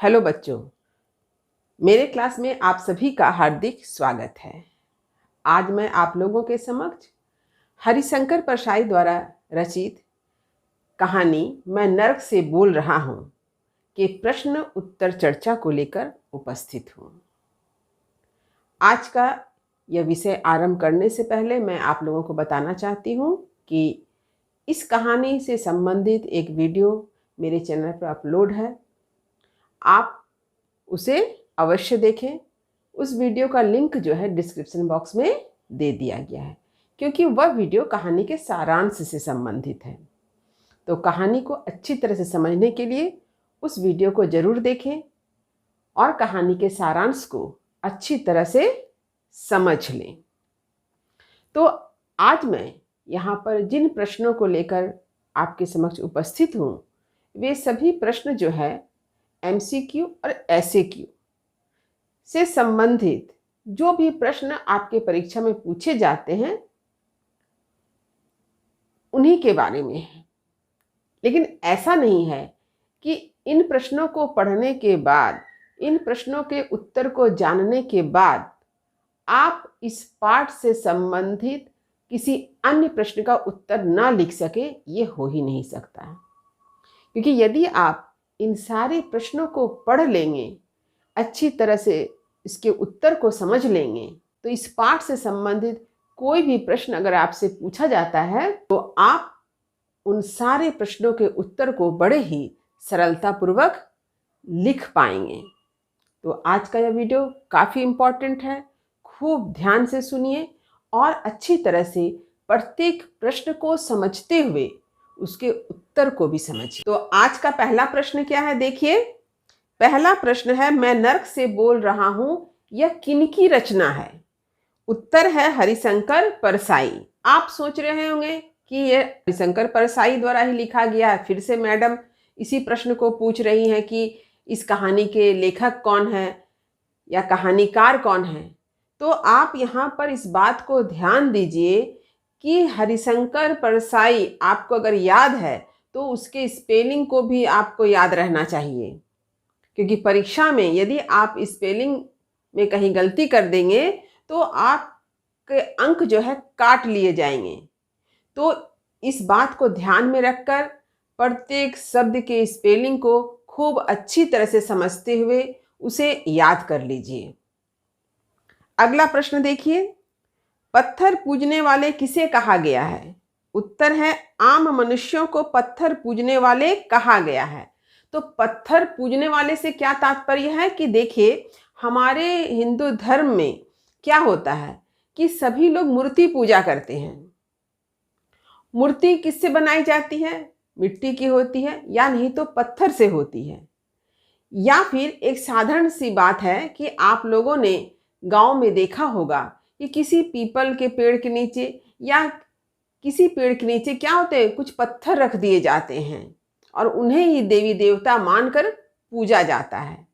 Hello बच्चों, मेरे class में आप सभी का हार्दिक स्वागत है। आज मैं आप लोगों के समक्ष हरिशंकर परसाई द्वारा रचित कहानी मैं नर्क से बोल रहा हूँ के प्रश्न उत्तर चर्चा को लेकर उपस्थित हूँ। आज का यह विषय आरंभ करने से पहले मैं आप लोगों को बताना चाहती हूँ कि इस कहानी से संबंधित एक वीडियो मेरे चैनल पर अपलोड है। आप उसे अवश्य देखें। उस वीडियो का लिंक जो है डिस्क्रिप्शन बॉक्स में दे दिया गया है, क्योंकि वह वीडियो कहानी के सारांश से संबंधित है। तो कहानी को अच्छी तरह से समझने के लिए उस वीडियो को जरूर देखें और कहानी के सारांश को अच्छी तरह से समझ लें। तो आज मैं यहाँ पर जिन प्रश्नों को लेकर आपके समक्ष उपस्थित हूँ, वे सभी प्रश्न जो है MCQ और SAQ से संबंधित जो भी प्रश्न आपके परीक्षा में पूछे जाते हैं उन्हीं के बारे में है। लेकिन ऐसा नहीं है कि इन प्रश्नों को पढ़ने के बाद, इन प्रश्नों के उत्तर को जानने के बाद आप इस पाठ से संबंधित किसी अन्य प्रश्न का उत्तर ना लिख सके, ये हो ही नहीं सकता है। क्योंकि यदि आप इन सारे प्रश्नों को पढ़ लेंगे, अच्छी तरह से इसके उत्तर को समझ लेंगे, तो इस पाठ से संबंधित कोई भी प्रश्न अगर आपसे पूछा जाता है तो आप उन सारे प्रश्नों के उत्तर को बड़े ही सरलतापूर्वक लिख पाएंगे। तो आज का यह वीडियो काफ़ी इम्पोर्टेंट है। खूब ध्यान से सुनिए और अच्छी तरह से प्रत्येक प्रश्न को समझते हुए उसके उत्तर को भी समझिए। तो आज का पहला प्रश्न क्या है, देखिए। पहला प्रश्न है, मैं नर्क से बोल रहा हूं, यह किनकी रचना है? उत्तर है हरिशंकर परसाई। आप सोच रहे होंगे कि यह हरिशंकर परसाई द्वारा ही लिखा गया है। फिर से मैडम इसी प्रश्न को पूछ रही हैं कि इस कहानी के लेखक कौन है या कहानीकार कौन है। तो आप यहाँ पर इस बात को ध्यान दीजिए कि हरिशंकर परसाई आपको अगर याद है तो उसके स्पेलिंग को भी आपको याद रहना चाहिए, क्योंकि परीक्षा में यदि आप स्पेलिंग में कहीं गलती कर देंगे तो आपके अंक जो है काट लिए जाएंगे। तो इस बात को ध्यान में रखकर प्रत्येक शब्द के स्पेलिंग को खूब अच्छी तरह से समझते हुए उसे याद कर लीजिए। अगला प्रश्न देखिए, पत्थर पूजने वाले किसे कहा गया है? उत्तर है आम मनुष्यों को पत्थर पूजने वाले कहा गया है। तो पत्थर पूजने वाले से क्या तात्पर्य है कि देखिए, हमारे हिंदू धर्म में क्या होता है कि सभी लोग मूर्ति पूजा करते हैं। मूर्ति किससे बनाई जाती है? मिट्टी की होती है या नहीं तो पत्थर से होती है। या फिर एक साधारण सी बात है कि आप लोगों ने गांव में देखा होगा कि किसी पीपल के पेड़ के नीचे या किसी पेड़ के नीचे क्या होते हैं, कुछ पत्थर रख दिए जाते हैं और उन्हें ही देवी देवता मानकर पूजा जाता है।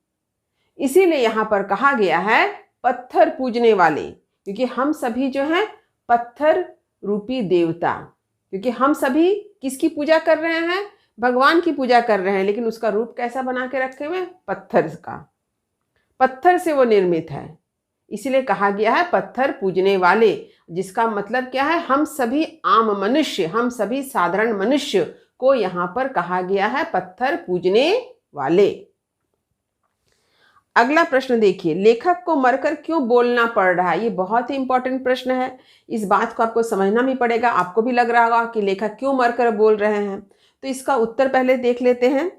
इसीलिए यहाँ पर कहा गया है पत्थर पूजने वाले, क्योंकि हम सभी जो हैं पत्थर रूपी देवता, क्योंकि हम सभी किसकी पूजा कर रहे हैं? भगवान की पूजा कर रहे हैं। लेकिन उसका रूप कैसा बना के रखे हुए? पत्थर का, पत्थर से वो निर्मित है। इसलिए कहा गया है पत्थर पूजने वाले, जिसका मतलब क्या है? हम सभी आम मनुष्य, हम सभी साधारण मनुष्य को यहाँ पर कहा गया है पत्थर पूजने वाले। अगला प्रश्न देखिए, लेखक को मरकर क्यों बोलना पड़ रहा है? ये बहुत ही इंपॉर्टेंट प्रश्न है। इस बात को आपको समझना भी पड़ेगा। आपको भी लग रहा होगा कि लेखक क्यों मरकर बोल रहे हैं, तो इसका उत्तर पहले देख लेते हैं।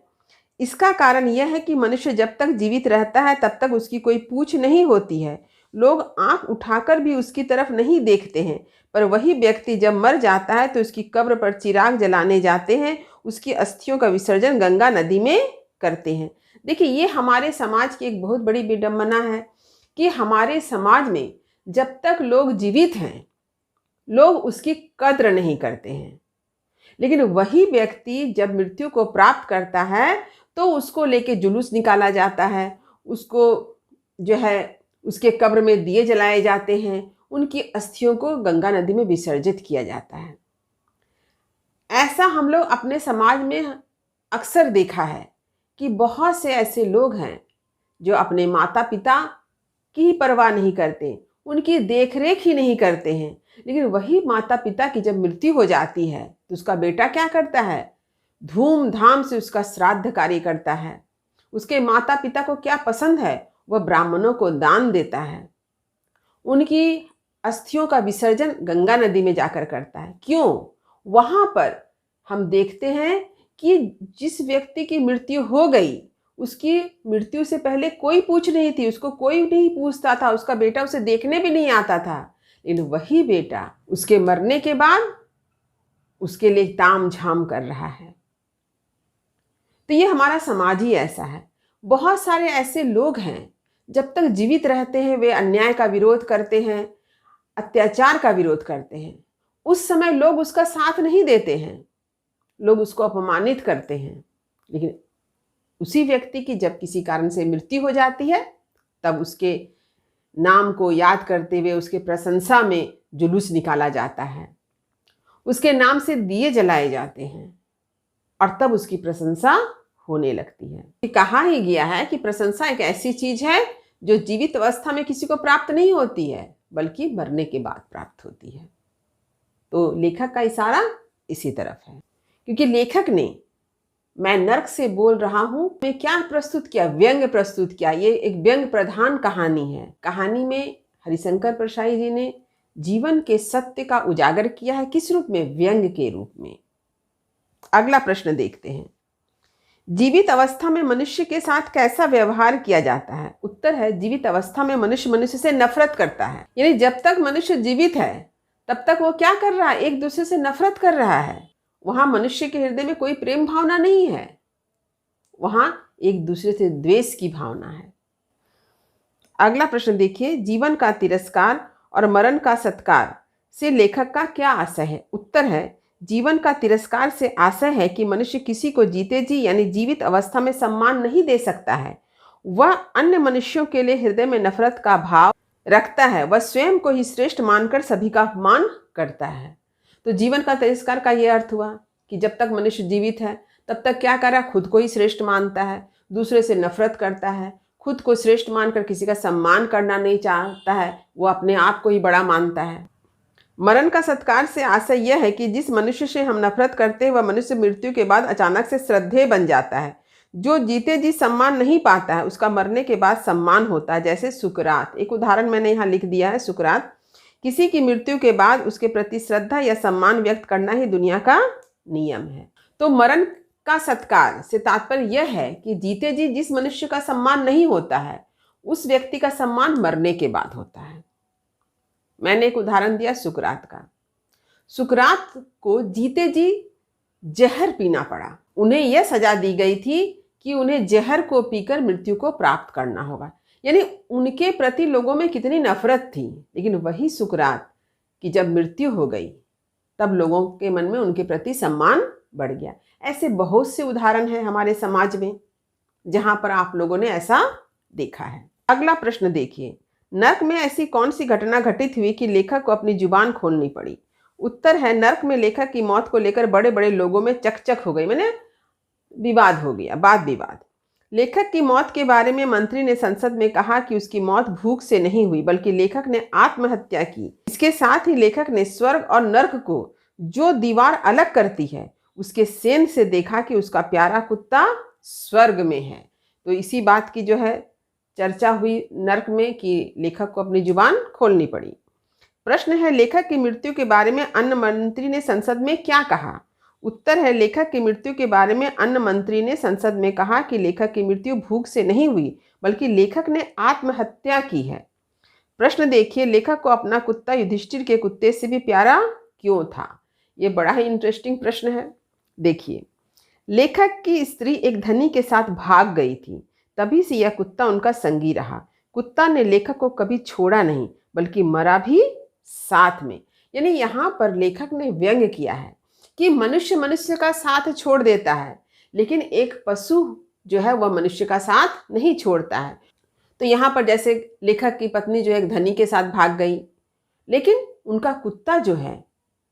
इसका कारण यह है कि मनुष्य जब तक जीवित रहता है तब तक उसकी कोई पूछ नहीं होती है। लोग आंख उठाकर भी उसकी तरफ नहीं देखते हैं, पर वही व्यक्ति जब मर जाता है तो उसकी कब्र पर चिराग जलाने जाते हैं, उसकी अस्थियों का विसर्जन गंगा नदी में करते हैं। देखिए, ये हमारे समाज की एक बहुत बड़ी विडंबना है कि हमारे समाज में जब तक लोग जीवित हैं लोग उसकी कद्र नहीं करते हैं, लेकिन वही व्यक्ति जब मृत्यु को प्राप्त करता है तो उसको लेके जुलूस निकाला जाता है, उसको जो है उसके कब्र में दिए जलाए जाते हैं, उनकी अस्थियों को गंगा नदी में विसर्जित किया जाता है। ऐसा हम लोग अपने समाज में अक्सर देखा है कि बहुत से ऐसे लोग हैं जो अपने माता पिता की ही परवाह नहीं करते, उनकी देखरेख ही नहीं करते हैं। लेकिन वही माता पिता की जब मृत्यु हो जाती है तो उसका बेटा क्या करता है? धूमधाम से उसका श्राद्ध कार्य करता है। उसके माता पिता को क्या पसंद है? वह ब्राह्मणों को दान देता है। उनकी अस्थियों का विसर्जन गंगा नदी में जाकर करता है। क्यों? वहां पर हम देखते हैं कि जिस व्यक्ति की मृत्यु हो गई, उसकी मृत्यु से पहले कोई पूछ नहीं थी, उसको कोई नहीं पूछता था, उसका बेटा उसे देखने भी नहीं आता था। लेकिन वही बेटा उसके मरने के बाद उसके लिए ताम झाम कर रहा है। तो ये हमारा समाज ही ऐसा है। बहुत सारे ऐसे लोग हैं, जब तक जीवित रहते हैं वे अन्याय का विरोध करते हैं, अत्याचार का विरोध करते हैं। उस समय लोग उसका साथ नहीं देते हैं, लोग उसको अपमानित करते हैं। लेकिन उसी व्यक्ति की जब किसी कारण से मृत्यु हो जाती है, तब उसके नाम को याद करते हुए उसके प्रशंसा में जुलूस निकाला जाता है, उसके नाम से दिए जलाए जाते हैं और तब उसकी प्रशंसा होने लगती है। कहा ही गया है कि प्रशंसा एक ऐसी चीज है जो जीवित अवस्था में किसी को प्राप्त नहीं होती है, बल्कि मरने के बाद प्राप्त होती है। तो लेखक का इशारा इसी तरफ है, क्योंकि लेखक ने मैं नर्क से बोल रहा हूं में क्या प्रस्तुत किया? व्यंग प्रस्तुत किया। ये एक व्यंग प्रधान कहानी है। कहानी में हरिशंकर परसाई जी ने जीवन के सत्य का उजागर किया है। किस रूप में? व्यंग के रूप में। अगला प्रश्न देखते हैं, जीवित अवस्था में मनुष्य के साथ कैसा व्यवहार किया जाता है? उत्तर है, जीवित अवस्था में मनुष्य मनुष्य से नफरत करता है। यानी जब तक मनुष्य जीवित है तब तक वो क्या कर रहा है? एक दूसरे से नफरत कर रहा है। वहां मनुष्य के हृदय में कोई प्रेम भावना नहीं है, वहां एक दूसरे से द्वेष की भावना है। अगला प्रश्न देखिए, जीवन का तिरस्कार और मरण का सत्कार से लेखक का क्या आशय है? उत्तर है, जीवन का तिरस्कार से आशय है कि मनुष्य किसी को जीते जी यानी जीवित अवस्था में सम्मान नहीं दे सकता है। वह अन्य मनुष्यों के लिए हृदय में नफरत का भाव रखता है। वह स्वयं को ही श्रेष्ठ मानकर सभी का अपमान करता है। तो जीवन का तिरस्कार का यह अर्थ हुआ कि जब तक मनुष्य जीवित है तब तक क्या कर रहा है? खुद को ही श्रेष्ठ मानता है, दूसरे से नफरत करता है, खुद को श्रेष्ठ मानकर किसी का सम्मान करना नहीं चाहता है, वो अपने आप को ही बड़ा मानता है। मरण का सत्कार से आशय यह है कि जिस मनुष्य से हम नफरत करते हैं वह मनुष्य मृत्यु के बाद अचानक से श्रद्धेय बन जाता है। जो जीते जी सम्मान नहीं पाता है उसका मरने के बाद सम्मान होता है। जैसे सुकरात, एक उदाहरण मैंने यहाँ लिख दिया है। सुकरात, किसी की मृत्यु के बाद उसके प्रति श्रद्धा या सम्मान व्यक्त करना ही दुनिया का नियम है। तो मरण का सत्कार से तात्पर्य यह है कि जीते जी जिस मनुष्य का सम्मान नहीं होता है उस व्यक्ति का सम्मान मरने के बाद होता है। मैंने एक उदाहरण दिया सुकरात का। सुकरात को जीते जी जहर पीना पड़ा। उन्हें यह सजा दी गई थी कि उन्हें जहर को पीकर मृत्यु को प्राप्त करना होगा। यानी उनके प्रति लोगों में कितनी नफरत थी। लेकिन वही सुकरात की जब मृत्यु हो गई तब लोगों के मन में उनके प्रति सम्मान बढ़ गया। ऐसे बहुत से उदाहरण हैं हमारे समाज में जहां पर आप लोगों ने ऐसा देखा है। अगला प्रश्न देखिए, नर्क में ऐसी कौन सी घटना घटित हुई कि लेखक को अपनी जुबान खोलनी पड़ी? उत्तर है, नर्क में लेखक की मौत को लेकर बड़े बड़े लोगों में चकचक हो गई, मैंने विवाद हो गया, वाद विवाद। लेखक की मौत के बारे में मंत्री ने संसद में कहा कि उसकी मौत भूख से नहीं हुई बल्कि लेखक ने आत्महत्या की। इसके साथ ही लेखक ने स्वर्ग और नर्क को जो दीवार अलग करती है उसके सेंध से देखा कि उसका प्यारा कुत्ता स्वर्ग में है। तो इसी बात की जो है चर्चा हुई नर्क में कि लेखक को अपनी जुबान खोलनी पड़ी। प्रश्न है, लेखक की मृत्यु के बारे में अन्न मंत्री ने संसद में क्या कहा? उत्तर है, लेखक की मृत्यु के बारे में अन्न मंत्री ने संसद में कहा कि लेखक की मृत्यु भूख से नहीं हुई बल्कि लेखक ने आत्महत्या की है। प्रश्न देखिए, लेखक को अपना कुत्ता युधिष्ठिर के कुत्ते से भी प्यारा क्यों था? ये बड़ा ही इंटरेस्टिंग प्रश्न है। देखिए, लेखक की स्त्री एक धनी के साथ भाग गई थी, तभी से यह कुत्ता उनका संगी रहा। कुत्ता ने लेखक को कभी छोड़ा नहीं बल्कि मरा भी साथ में। यानी यहाँ पर लेखक ने व्यंग किया है कि मनुष्य मनुष्य का साथ छोड़ देता है, लेकिन एक पशु जो है वह मनुष्य का साथ नहीं छोड़ता है। तो यहाँ पर जैसे लेखक की पत्नी जो है एक धनी के साथ भाग गई, लेकिन उनका कुत्ता जो है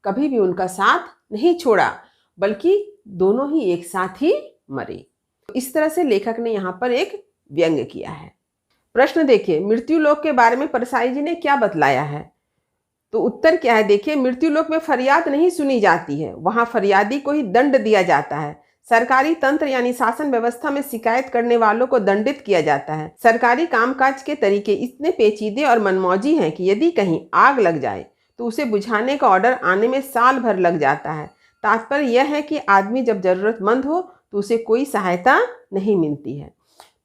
कभी भी उनका साथ नहीं छोड़ा बल्कि दोनों ही एक साथ ही मरे। इस तरह से लेखक ने यहाँ पर एक व्यंग्य किया है। प्रश्न देखिए, मृत्यु लोक के बारे में परसाई जी ने क्या बतलाया है? तो उत्तर क्या है? देखिए, मृत्यु लोक में फरियाद नहीं सुनी जाती है, वहां फरियादी को ही दंड दिया जाता है। सरकारी तंत्र यानी शासन व्यवस्था में शिकायत करने वालों को दंडित किया जाता है। सरकारी कामकाज के तरीके इतने पेचीदे और मनमौजी हैं कि यदि कहीं आग लग जाए तो उसे बुझाने का ऑर्डर आने में साल भर लग जाता है। तात्पर्य यह है कि आदमी जब जरूरतमंद हो तो उसे कोई सहायता नहीं मिलती है।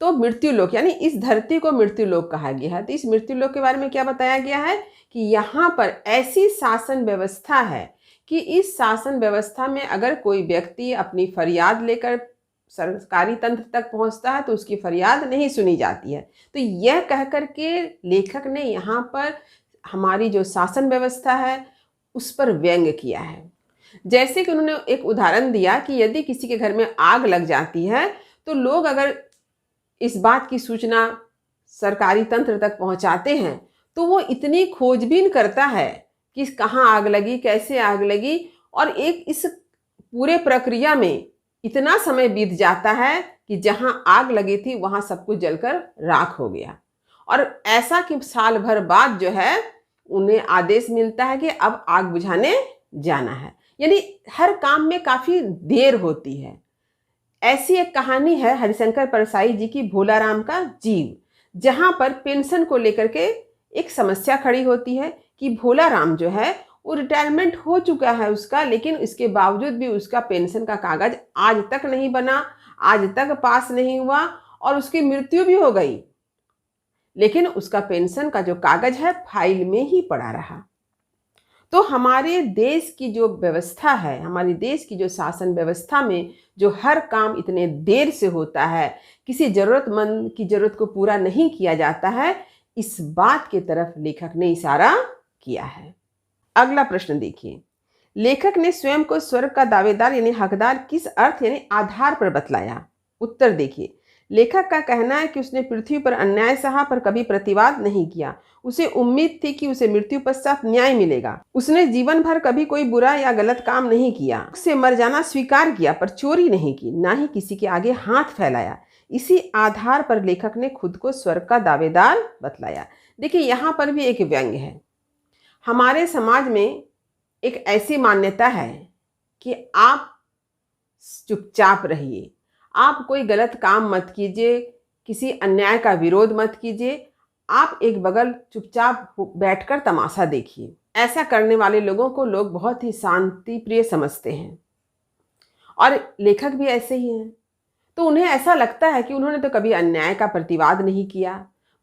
तो मृत्यु लोक यानी इस धरती को मृत्यु लोक कहा गया है। तो इस मृत्यु लोक के बारे में क्या बताया गया है कि यहाँ पर ऐसी शासन व्यवस्था है कि इस शासन व्यवस्था में अगर कोई व्यक्ति अपनी फरियाद लेकर सरकारी तंत्र तक पहुँचता है तो उसकी फरियाद नहीं सुनी जाती है। तो यह कह कर के लेखक ने यहाँ पर हमारी जो शासन व्यवस्था है उस पर व्यंग्य किया है। जैसे कि उन्होंने एक उदाहरण दिया कि यदि किसी के घर में आग लग जाती है तो लोग अगर इस बात की सूचना सरकारी तंत्र तक पहुंचाते हैं तो वो इतनी खोजबीन करता है कि कहाँ आग लगी, कैसे आग लगी, और एक इस पूरे प्रक्रिया में इतना समय बीत जाता है कि जहाँ आग लगी थी वहाँ सब कुछ जलकर राख हो गया। और ऐसा कि साल भर बाद जो है उन्हें आदेश मिलता है कि अब आग बुझाने जाना है। यानी हर काम में काफ़ी देर होती है। ऐसी एक कहानी है हरिशंकर परसाई जी की भोलाराम का जीव, जहाँ पर पेंशन को लेकर के एक समस्या खड़ी होती है कि भोलाराम जो है वो रिटायरमेंट हो चुका है उसका, लेकिन इसके बावजूद भी उसका पेंशन का कागज आज तक नहीं बना, आज तक पास नहीं हुआ, और उसकी मृत्यु भी हो गई, लेकिन उसका पेंशन का जो कागज है फाइल में ही पड़ा रहा। तो हमारे देश की जो व्यवस्था है, हमारे देश की जो शासन व्यवस्था में जो हर काम इतने देर से होता है, किसी जरूरतमंद की जरूरत को पूरा नहीं किया जाता है, इस बात की तरफ लेखक ने इशारा किया है। अगला प्रश्न देखिए, लेखक ने स्वयं को स्वर्ग का दावेदार यानी हकदार किस अर्थ यानी आधार पर बतलाया? उत्तर देखिए, लेखक का कहना है कि उसने पृथ्वी पर अन्याय सहा पर कभी प्रतिवाद नहीं किया। उसे उम्मीद थी कि उसे मृत्यु पश्चात न्याय मिलेगा। उसने जीवन भर कभी कोई बुरा या गलत काम नहीं किया। उससे मर जाना स्वीकार किया पर चोरी नहीं की, ना ही किसी के आगे हाथ फैलाया। इसी आधार पर लेखक ने खुद को स्वर्ग का दावेदार बतलाया। देखिए, यहाँ पर भी एक व्यंग्य है। हमारे समाज में एक ऐसी मान्यता है कि आप चुपचाप रहिए, आप कोई गलत काम मत कीजिए, किसी अन्याय का विरोध मत कीजिए, आप एक बगल चुपचाप बैठकर तमाशा देखिए। ऐसा करने वाले लोगों को लोग बहुत ही शांति प्रिय समझते हैं, और लेखक भी ऐसे ही हैं। तो उन्हें ऐसा लगता है कि उन्होंने तो कभी अन्याय का प्रतिवाद नहीं किया,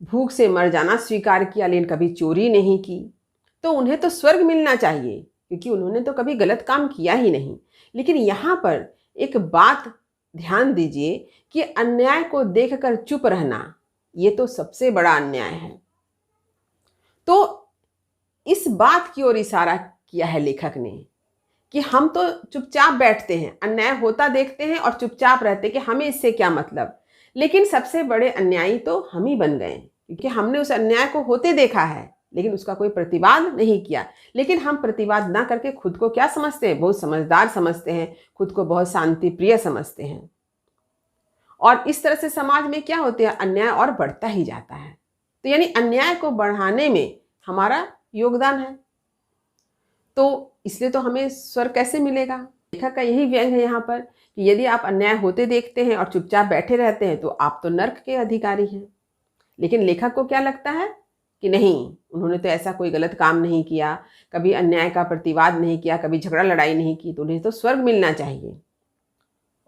भूख से मर जाना स्वीकार किया, लेकिन कभी चोरी नहीं की, तो उन्हें तो स्वर्ग मिलना चाहिए क्योंकि उन्होंने तो कभी गलत काम किया ही नहीं। लेकिन यहाँ पर एक बात ध्यान दीजिए कि अन्याय को देखकर चुप रहना ये तो सबसे बड़ा अन्याय है। तो इस बात की ओर इशारा किया है लेखक ने कि हम तो चुपचाप बैठते हैं, अन्याय होता देखते हैं और चुपचाप रहते हैं कि हमें इससे क्या मतलब, लेकिन सबसे बड़े अन्यायी तो हम ही बन गए क्योंकि हमने उस अन्याय को होते देखा है लेकिन उसका कोई प्रतिवाद नहीं किया। लेकिन हम प्रतिवाद ना करके खुद को क्या समझते हैं? बहुत समझदार समझते हैं, खुद को बहुत शांति प्रिय समझते हैं, और इस तरह से समाज में क्या होते हैं, अन्याय और बढ़ता ही जाता है। तो यानी अन्याय को बढ़ाने में हमारा योगदान है, तो इसलिए तो हमें स्वर्ग कैसे मिलेगा? लेखक का यही व्यंग्य है यहाँ पर कि यदि आप अन्याय होते देखते हैं और चुपचाप बैठे रहते हैं तो आप तो नर्क के अधिकारी हैं। लेकिन लेखक को क्या लगता है कि नहीं, उन्होंने तो ऐसा कोई गलत काम नहीं किया, कभी अन्याय का प्रतिवाद नहीं किया, कभी झगड़ा लड़ाई नहीं की, तो उन्हें तो स्वर्ग मिलना चाहिए।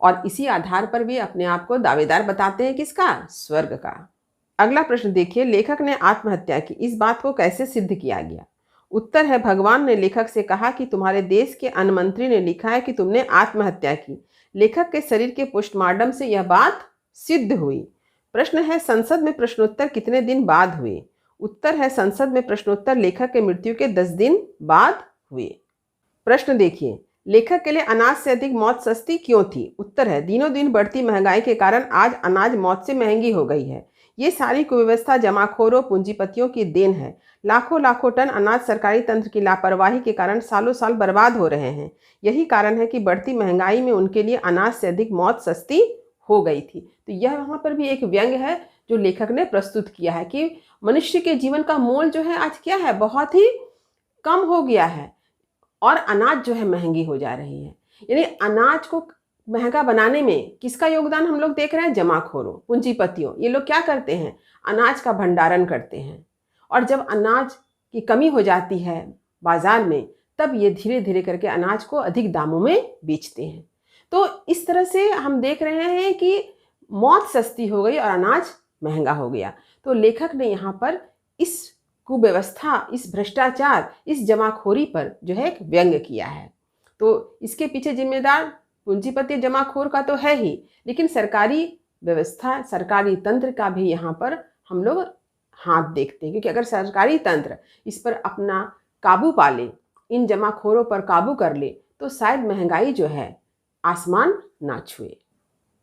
और इसी आधार पर भी अपने आप को दावेदार बताते हैं किसका? स्वर्ग का। अगला प्रश्न देखिए, लेखक ने आत्महत्या की, इस बात को कैसे सिद्ध किया गया? उत्तर है, भगवान ने लेखक से कहा कि तुम्हारे देश के अन्न मंत्री ने लिखा है कि तुमने आत्महत्या की। लेखक के शरीर के पोस्टमार्टम से यह बात सिद्ध हुई। प्रश्न है, संसद में प्रश्नोत्तर कितने दिन बाद हुए? उत्तर है, संसद में प्रश्नोत्तर लेखक के मृत्यु के 10 दिन बाद हुए। प्रश्न देखिए, लेखक के लिए अनाज से अधिक मौत सस्ती क्यों थी? उत्तर है, दिनों दिन बढ़ती महंगाई के कारण आज अनाज मौत से महंगी हो गई है। ये सारी कुव्यवस्था जमाखोरों पूंजीपतियों की देन है। लाखों लाखों टन अनाज सरकारी तंत्र की लापरवाही के कारण सालों साल बर्बाद हो रहे हैं। यही कारण है कि बढ़ती महंगाई में उनके लिए अनाज से अधिक मौत सस्ती हो गई थी। तो यह वहाँ पर भी एक व्यंग्य है जो लेखक ने प्रस्तुत किया है कि मनुष्य के जीवन का मोल जो है आज क्या है, बहुत ही कम हो गया है और अनाज जो है महंगी हो जा रही है। यानी अनाज को महंगा बनाने में किसका योगदान हम लोग देख रहे हैं? जमाखोरों, पूंजीपतियों। ये लोग क्या करते हैं? अनाज का भंडारण करते हैं और जब अनाज की कमी हो जाती है बाजार में, तब ये धीरे धीरे करके अनाज को अधिक दामों में बेचते हैं। तो इस तरह से हम देख रहे हैं कि मौत सस्ती हो गई और अनाज महंगा हो गया। तो लेखक ने यहाँ पर इस कुव्यवस्था, इस भ्रष्टाचार, इस जमाखोरी पर जो है एक व्यंग्य किया है। तो इसके पीछे जिम्मेदार पूंजीपति जमाखोर का तो है ही, लेकिन सरकारी व्यवस्था, सरकारी तंत्र का भी यहाँ पर हम लोग हाथ देखते हैं, क्योंकि अगर सरकारी तंत्र इस पर अपना काबू पा ले, इन जमाखोरों पर काबू कर ले, तो शायद महंगाई जो है आसमान ना छुए।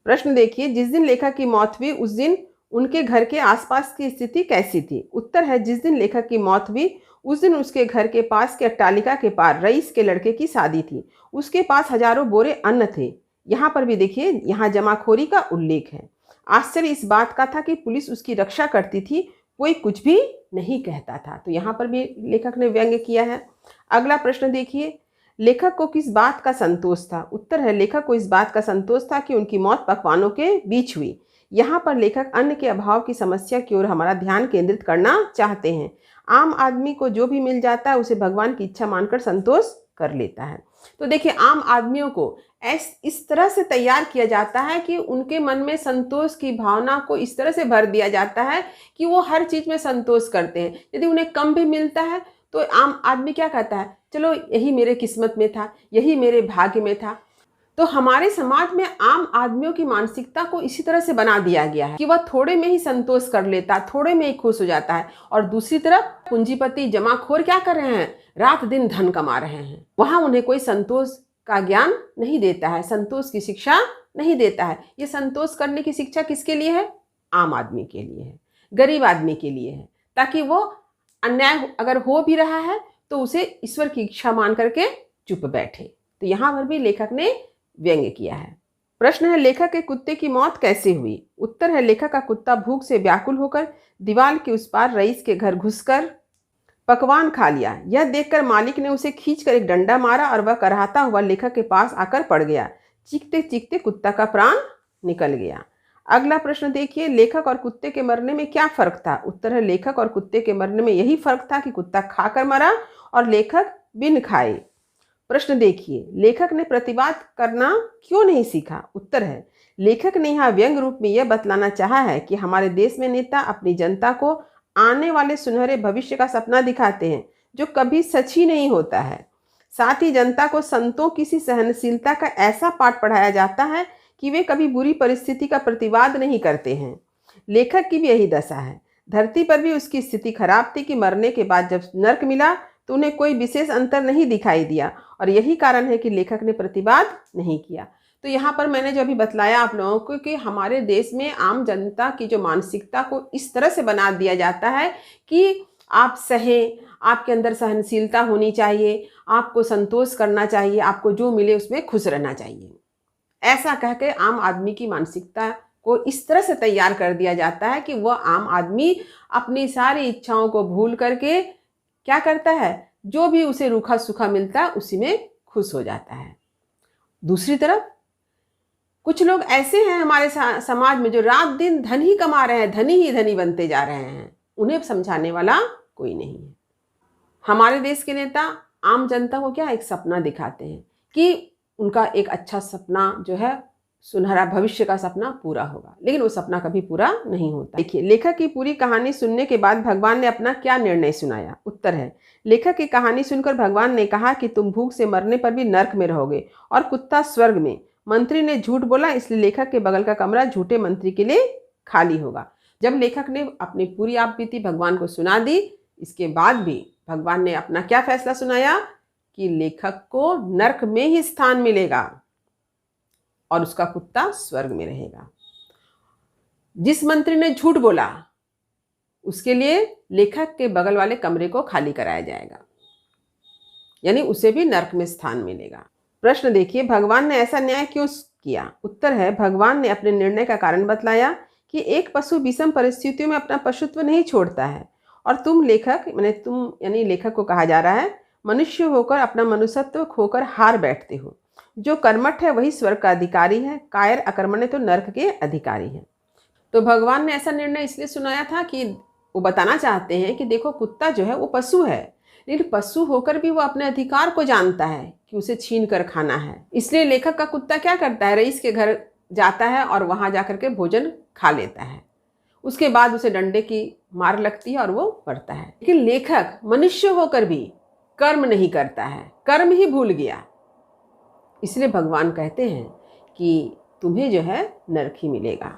प्रश्न देखिए, जिस दिन लेखक की मौत हुई उस दिन उनके घर के आसपास की स्थिति कैसी थी? उत्तर है, जिस दिन लेखक की मौत हुई उस दिन उसके घर के पास के अट्टालिका के पार रईस के लड़के की शादी थी। उसके पास हजारों बोरे अन्न थे। यहाँ पर भी देखिए, यहाँ जमाखोरी का उल्लेख है। आश्चर्य इस बात का था कि पुलिस उसकी रक्षा करती थी, कोई कुछ भी नहीं कहता था। तो यहाँ पर भी लेखक ने व्यंग्य किया है। अगला प्रश्न देखिए, लेखक को किस बात का संतोष था? उत्तर है, लेखक को इस बात का संतोष था कि उनकी मौत पकवानों के बीच हुई। यहाँ पर लेखक अन्न के अभाव की समस्या की ओर हमारा ध्यान केंद्रित करना चाहते हैं। आम आदमी को जो भी मिल जाता है उसे भगवान की इच्छा मानकर संतोष कर लेता है। तो देखिए, आम आदमियों को इस तरह से तैयार किया जाता है कि उनके मन में संतोष की भावना को इस तरह से भर दिया जाता है कि वो हर चीज़ में संतोष करते हैं। यदि उन्हें कम भी मिलता है तो आम आदमी क्या कहता है, चलो यही मेरे किस्मत में था, यही मेरे भाग्य में था। तो हमारे समाज में आम आदमियों की मानसिकता को इसी तरह से बना दिया गया है कि वह थोड़े में ही संतोष कर लेता है, थोड़े में ही खुश हो जाता है। और दूसरी तरफ पूंजीपति जमाखोर क्या कर रहे हैं? रात दिन धन कमा रहे हैं। वहां उन्हें कोई संतोष का ज्ञान नहीं देता है, संतोष की शिक्षा नहीं देता है। ये संतोष करने की शिक्षा किसके लिए है? आम आदमी के लिए है, गरीब आदमी के लिए है, ताकि वो अन्याय अगर हो भी रहा है तो उसे ईश्वर की इच्छा मान करके चुप बैठे। तो यहाँ पर भी लेखक ने व्यंग्य किया है। प्रश्न है, लेखक के कुत्ते की मौत कैसे हुई? उत्तर है, लेखक का कुत्ता भूख से व्याकुल होकर दीवार के उस पार रईस के घर घुसकर पकवान खा लिया। यह देखकर मालिक ने उसे खींचकर एक डंडा मारा और वह कराहता हुआ लेखक के पास आकर पड़ गया। चीखते चीखते कुत्ता का प्राण निकल गया। अगला प्रश्न देखिए, लेखक और कुत्ते के मरने में क्या फर्क था? उत्तर है, लेखक और कुत्ते के मरने में यही फर्क था कि कुत्ता खाकर मरा और लेखक बिन खाए। प्रश्न देखिए, लेखक ने प्रतिवाद करना क्यों नहीं सीखा? उत्तर है, लेखक ने यहाँ व्यंग्य रूप में यह बतलाना चाहा है कि हमारे देश में नेता अपनी जनता को आने वाले सुनहरे भविष्य का सपना दिखाते हैं जो कभी सच ही नहीं होता है। साथ ही जनता को संतों की सी सहनशीलता का ऐसा पाठ पढ़ाया जाता है कि वे कभी बुरी परिस्थिति का प्रतिवाद नहीं करते हैं। लेखक की भी यही दशा है। धरती पर भी उसकी स्थिति खराब थी कि मरने के बाद जब नर्क मिला तो उन्हें कोई विशेष अंतर नहीं दिखाई दिया, और यही कारण है कि लेखक ने प्रतिवाद नहीं किया। तो यहाँ पर मैंने जो अभी बतलाया आप लोगों को कि हमारे देश में आम जनता की जो मानसिकता को इस तरह से बना दिया जाता है कि आप सहें, आपके अंदर सहनशीलता होनी चाहिए, आपको संतोष करना चाहिए, आपको जो मिले उसमें खुश रहना चाहिए। ऐसा कह के आम आदमी की मानसिकता को इस तरह से तैयार कर दिया जाता है कि वह आम आदमी अपनी सारी इच्छाओं को भूल करके क्या करता है, जो भी उसे रूखा सूखा मिलता है उसी में खुश हो जाता है। दूसरी तरफ कुछ लोग ऐसे हैं हमारे समाज में जो रात दिन धन ही कमा रहे हैं, धनी ही धनी बनते जा रहे हैं, उन्हें समझाने वाला कोई नहीं है। हमारे देश के नेता आम जनता को क्या एक सपना दिखाते हैं कि उनका एक अच्छा सपना जो है, सुनहरा भविष्य का सपना पूरा होगा, लेकिन वो सपना कभी पूरा नहीं होता। देखिए, लेखक की पूरी कहानी सुनने के बाद भगवान ने अपना क्या निर्णय सुनाया? उत्तर है, लेखक की कहानी सुनकर भगवान ने कहा कि तुम भूख से मरने पर भी नर्क में रहोगे और कुत्ता स्वर्ग में। मंत्री ने झूठ बोला, इसलिए लेखक के बगल का कमरा झूठे मंत्री के लिए खाली होगा। जब लेखक ने अपनी पूरी आप बीती भगवान को सुना दी, इसके बाद भी भगवान ने अपना क्या फैसला सुनाया कि लेखक को नर्क में ही स्थान मिलेगा और उसका कुत्ता स्वर्ग में रहेगा। जिस मंत्री ने झूठ बोला उसके लिए लेखक के बगल वाले कमरे को खाली कराया जाएगा, यानी उसे भी नर्क में स्थान मिलेगा। प्रश्न देखिए, भगवान ने ऐसा न्याय क्यों किया? उत्तर है, भगवान ने अपने निर्णय का कारण बतलाया कि एक पशु विषम परिस्थितियों में अपना पशुत्व नहीं छोड़ता है और तुम लेखक, मैंने तुम यानी लेखक को कहा जा रहा है, मनुष्य होकर अपना मनुष्यत्व खोकर हार बैठते हो। जो कर्मठ है वही स्वर्ग का अधिकारी है, कायर अकर्मण्य तो नरक के अधिकारी है। तो भगवान ने ऐसा निर्णय इसलिए सुनाया था कि वो बताना चाहते हैं कि देखो, कुत्ता जो है वो पशु है, लेकिन पशु होकर भी वो अपने अधिकार को जानता है कि उसे छीन कर खाना है। इसलिए लेखक का कुत्ता क्या करता है, रईस के घर जाता है और वहां जाकर के भोजन खा लेता है। उसके बाद उसे डंडे की मार लगती है और वो मरता है। लेकिन लेखक मनुष्य होकर भी कर्म नहीं करता है, कर्म ही भूल गया। इसलिए भगवान कहते हैं कि तुम्हें जो है नरक ही मिलेगा,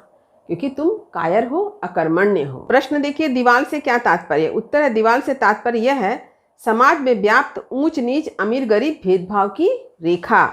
क्योंकि तुम कायर हो, अकर्मण्य हो। प्रश्न देखिए, दीवाल से क्या तात्पर्य? उत्तर है, दीवाल से तात्पर्य यह है, समाज में व्याप्त ऊंच नीच, अमीर गरीब भेदभाव की रेखा।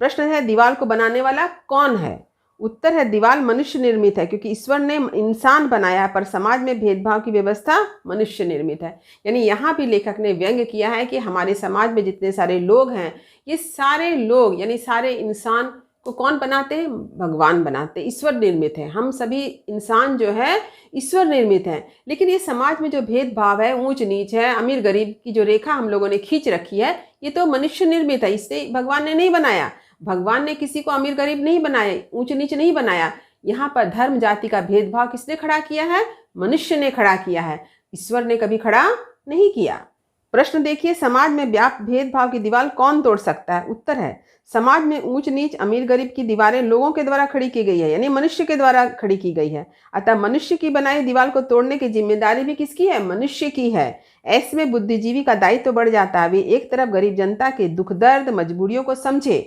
प्रश्न है, दीवाल को बनाने वाला कौन है? उत्तर है, दीवाल मनुष्य निर्मित है, क्योंकि ईश्वर ने इंसान बनाया है, पर समाज में भेदभाव की व्यवस्था मनुष्य निर्मित है। यानी यहाँ भी लेखक ने व्यंग किया है कि हमारे समाज में जितने सारे लोग हैं, ये सारे लोग यानी सारे इंसान को कौन बनाते हैं? भगवान बनाते हैं, ईश्वर निर्मित है। हम सभी इंसान जो है ईश्वर निर्मित हैं। लेकिन ये समाज में जो भेदभाव है, ऊंच नीच है, अमीर गरीब की जो रेखा हम लोगों ने खींच रखी है, ये तो मनुष्य निर्मित है, इससे भगवान ने नहीं बनाया। भगवान ने किसी को अमीर गरीब नहीं बनाया, ऊंच नीच नहीं बनाया। यहाँ पर धर्म जाति का भेदभाव किसने खड़ा किया है? मनुष्य ने खड़ा किया है, ईश्वर ने कभी खड़ा नहीं किया। प्रश्न देखिए, समाज में व्याप्त भेदभाव की दीवार कौन तोड़ सकता है? उत्तर है, समाज में ऊंच नीच अमीर गरीब की दीवारें लोगों के द्वारा खड़ी की गई है, यानी मनुष्य के द्वारा खड़ी की गई है। अतः मनुष्य की बनाई दीवार को तोड़ने की जिम्मेदारी भी किसकी है? मनुष्य की है। ऐसे में बुद्धिजीवी का दायित्व तो बढ़ जाता है। वे एक तरफ गरीब जनता के दुख दर्द मजबूरियों को समझे,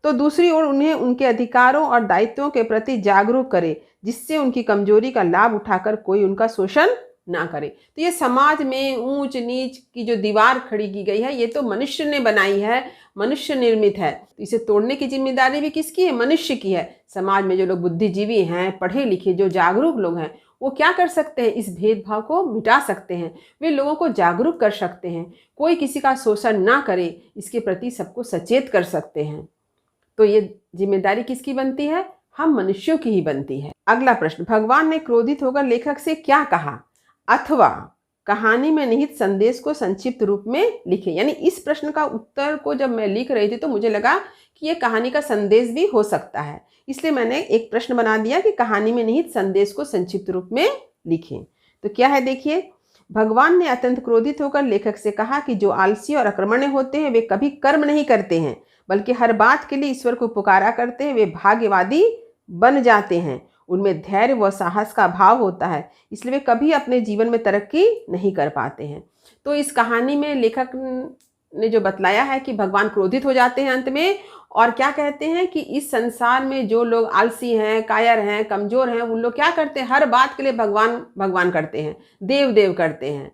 तो दूसरी ओर उन्हें उनके अधिकारों और दायित्वों के प्रति जागरूक करे, जिससे उनकी कमजोरी का लाभ उठाकर कोई उनका शोषण ना करे। तो ये समाज में ऊंच नीच की जो दीवार खड़ी की गई है, ये तो मनुष्य ने बनाई है, मनुष्य निर्मित है। तो इसे तोड़ने की जिम्मेदारी भी किसकी है? मनुष्य की है। समाज में जो लोग बुद्धिजीवी हैं, पढ़े लिखे, जो जागरूक लोग हैं, वो क्या कर सकते हैं? इस भेदभाव को मिटा सकते हैं, वे लोगों को जागरूक कर सकते हैं, कोई किसी का शोषण ना करे, इसके प्रति सबको सचेत कर सकते हैं। तो ये जिम्मेदारी किसकी बनती है? हम मनुष्यों की ही बनती है। अगला प्रश्न, भगवान ने क्रोधित होकर लेखक से क्या कहा, अथवा कहानी में निहित संदेश को संक्षिप्त रूप में लिखें। यानी इस प्रश्न का उत्तर को जब मैं लिख रही थी तो मुझे लगा कि ये कहानी का संदेश भी हो सकता है, इसलिए मैंने एक प्रश्न बना दिया कि कहानी में निहित संदेश को संक्षिप्त रूप में लिखें। तो क्या है देखिए, भगवान ने अत्यंत क्रोधित होकर लेखक से कहा कि जो आलसी और अकर्मण्य होते हैं वे कभी कर्म नहीं करते हैं, बल्कि हर बात के लिए ईश्वर को पुकारा करते हैं। वे भाग्यवादी बन जाते हैं, उनमें धैर्य व साहस का भाव होता है, इसलिए वे कभी अपने जीवन में तरक्की नहीं कर पाते हैं। तो इस कहानी में लेखक ने जो बतलाया है कि भगवान क्रोधित हो जाते हैं अंत में, और क्या कहते हैं कि इस संसार में जो लोग आलसी हैं, कायर हैं, कमजोर हैं, उन लोग क्या करते हैं? हर बात के लिए भगवान भगवान करते हैं, देव देव करते हैं।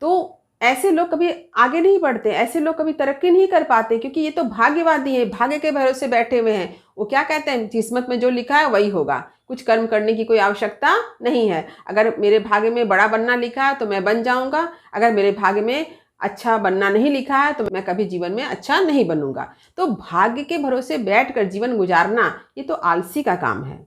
तो ऐसे लोग कभी आगे नहीं बढ़ते, ऐसे लोग कभी तरक्की नहीं कर पाते, क्योंकि ये तो भाग्यवादी है, भाग्य के भरोसे बैठे हुए हैं। वो क्या कहते हैं? किस्मत में जो लिखा है वही होगा, कुछ कर्म करने की कोई आवश्यकता नहीं है। अगर मेरे भाग्य में बड़ा बनना लिखा है तो मैं बन जाऊंगा, अगर मेरे भाग्य में अच्छा बनना नहीं लिखा है तो मैं कभी जीवन में अच्छा नहीं बनूंगा। तो भाग्य के भरोसे बैठकर जीवन गुजारना ये तो आलसी का काम है,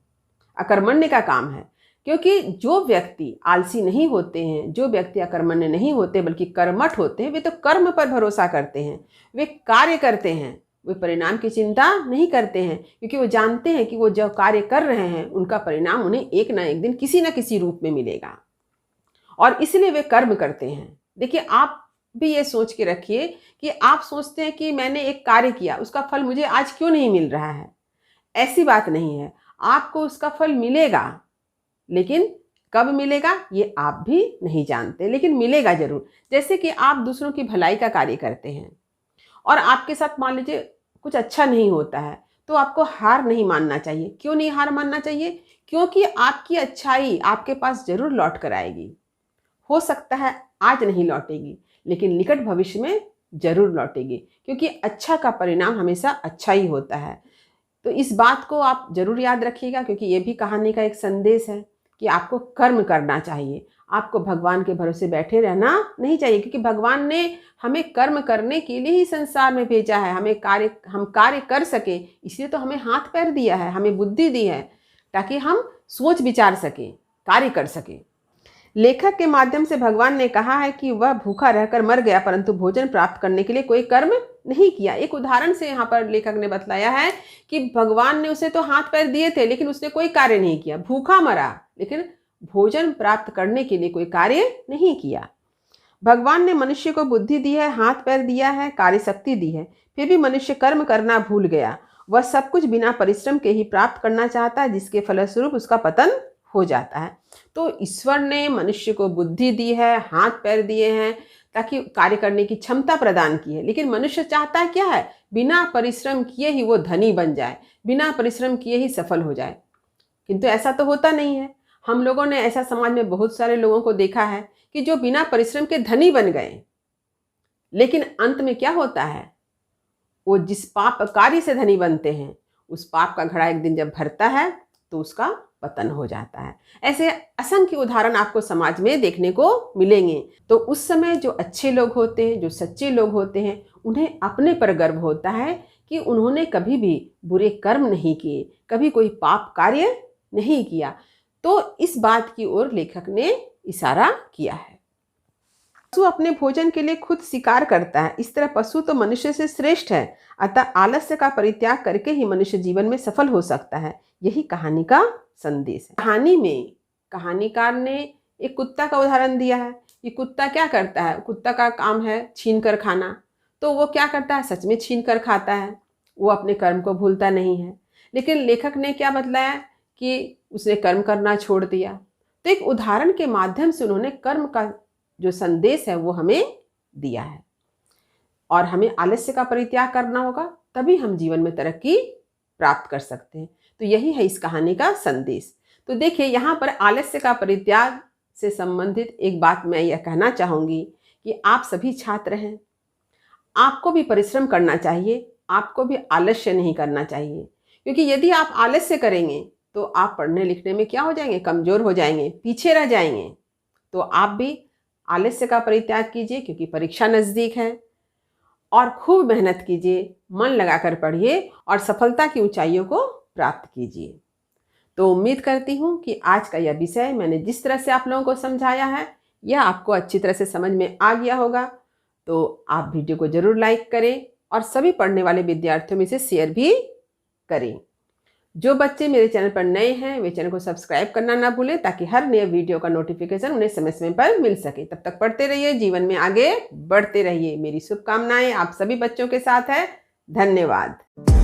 अकर्मण्य का काम है। क्योंकि जो व्यक्ति आलसी नहीं होते हैं, जो व्यक्ति अकर्मण्य नहीं होते बल्कि कर्मठ होते हैं, वे तो कर्म पर भरोसा करते हैं, वे कार्य करते हैं, वे परिणाम की चिंता नहीं करते हैं, क्योंकि वो जानते हैं कि वो जो कार्य कर रहे हैं उनका परिणाम उन्हें एक ना एक दिन किसी न किसी रूप में मिलेगा, और इसलिए वे कर्म करते हैं। देखिए, आप भी ये सोच के रखिए कि आप सोचते हैं कि मैंने एक कार्य किया, उसका फल मुझे आज क्यों नहीं मिल रहा है। ऐसी बात नहीं है, आपको उसका फल मिलेगा, लेकिन कब मिलेगा ये आप भी नहीं जानते, लेकिन मिलेगा जरूर। जैसे कि आप दूसरों की भलाई का कार्य करते हैं और आपके साथ मान लीजिए कुछ अच्छा नहीं होता है, तो आपको हार नहीं मानना चाहिए। क्यों नहीं हार मानना चाहिए? क्योंकि आपकी अच्छाई आपके पास जरूर लौट कर आएगी। हो सकता है आज नहीं लौटेगी, लेकिन निकट भविष्य में जरूर लौटेगी, क्योंकि अच्छा का परिणाम हमेशा अच्छा ही होता है। तो इस बात को आप जरूर याद रखिएगा, क्योंकि ये भी कहानी का एक संदेश है कि आपको कर्म करना चाहिए, आपको भगवान के भरोसे बैठे रहना नहीं चाहिए, क्योंकि भगवान ने हमें कर्म करने के लिए ही संसार में भेजा है। हम कार्य कर सके, इसलिए तो हमें हाथ पैर दिया है, हमें बुद्धि दी है, ताकि हम सोच विचार सकें, कार्य कर सकें। लेखक के माध्यम से भगवान ने कहा है कि वह भूखा रहकर मर गया, परंतु भोजन प्राप्त करने के लिए कोई कर्म नहीं किया। एक उदाहरण से यहाँ पर लेखक ने बतलाया है कि भगवान ने उसे तो हाथ पैर दिए थे, लेकिन उसने कोई कार्य नहीं किया, भूखा मरा, लेकिन भोजन प्राप्त करने के लिए कोई कार्य नहीं किया। भगवान ने मनुष्य को बुद्धि दी है, हाथ पैर दिया है, कार्य शक्ति दी है, फिर भी मनुष्य कर्म करना भूल गया। वह सब कुछ बिना परिश्रम के ही प्राप्त करना चाहता है, जिसके फलस्वरूप उसका पतन हो जाता है। तो ईश्वर ने मनुष्य को बुद्धि दी है, हाथ पैर दिए हैं, ताकि कार्य करने की क्षमता प्रदान की है, लेकिन मनुष्य चाहता है क्या है, बिना परिश्रम किए ही वो धनी बन जाए, बिना परिश्रम किए ही सफल हो जाए। किंतु ऐसा तो होता नहीं है। हम लोगों ने ऐसा समाज में बहुत सारे लोगों को देखा है कि जो बिना परिश्रम के धनी बन गए, लेकिन अंत में क्या होता है, वो जिस पाप कार्य से धनी बनते हैं, उस पाप का घड़ा एक दिन जब भरता है तो उसका पतन हो जाता है। ऐसे असंख्य उदाहरण आपको समाज में देखने को मिलेंगे। तो उस समय जो अच्छे लोग होते हैं, जो सच्चे लोग होते हैं, उन्हें अपने पर गर्व होता है कि उन्होंने कभी भी बुरे कर्म नहीं किए, कभी कोई पाप कार्य नहीं किया। तो इस बात की ओर लेखक ने इशारा किया है। पशु अपने भोजन के लिए खुद शिकार करता है, इस तरह पशु तो मनुष्य से श्रेष्ठ है। अतः आलस्य का परित्याग करके ही मनुष्य जीवन में सफल हो सकता है। यही कहानी का संदेश है। कहानी में कहानीकार ने एक कुत्ता का उदाहरण दिया है। ये कुत्ता क्या करता है, कुत्ता का काम है छीन कर खाना, तो वो क्या करता है, सच में छीन कर खाता है, वो अपने कर्म को भूलता नहीं है। लेकिन लेखक ने क्या बतलाया कि उसने कर्म करना छोड़ दिया। तो एक उदाहरण के माध्यम से उन्होंने कर्म का जो संदेश है वो हमें दिया है, और हमें आलस्य का परित्याग करना होगा, तभी हम जीवन में तरक्की प्राप्त कर सकते हैं। तो यही है इस कहानी का संदेश। तो देखिए, यहाँ पर आलस्य का परित्याग से संबंधित एक बात मैं यह कहना चाहूँगी कि आप सभी छात्र हैं, आपको भी परिश्रम करना चाहिए, आपको भी आलस्य नहीं करना चाहिए। क्योंकि यदि आप आलस्य करेंगे तो आप पढ़ने लिखने में क्या हो जाएंगे, कमज़ोर हो जाएंगे, पीछे रह जाएंगे। तो आप भी आलस्य का परित्याग कीजिए, क्योंकि परीक्षा नज़दीक है, और खूब मेहनत कीजिए, मन लगाकर पढ़िए और सफलता की ऊंचाइयों को प्राप्त कीजिए। तो उम्मीद करती हूँ कि आज का यह विषय मैंने जिस तरह से आप लोगों को समझाया है, यह आपको अच्छी तरह से समझ में आ गया होगा। तो आप वीडियो को ज़रूर लाइक करें और सभी पढ़ने वाले विद्यार्थियों में से शेयर भी करें। जो बच्चे मेरे चैनल पर नए हैं वे चैनल को सब्सक्राइब करना ना भूलें, ताकि हर नए वीडियो का नोटिफिकेशन उन्हें समय समय पर मिल सके। तब तक पढ़ते रहिए, जीवन में आगे बढ़ते रहिए। मेरी शुभकामनाएं आप सभी बच्चों के साथ है। धन्यवाद।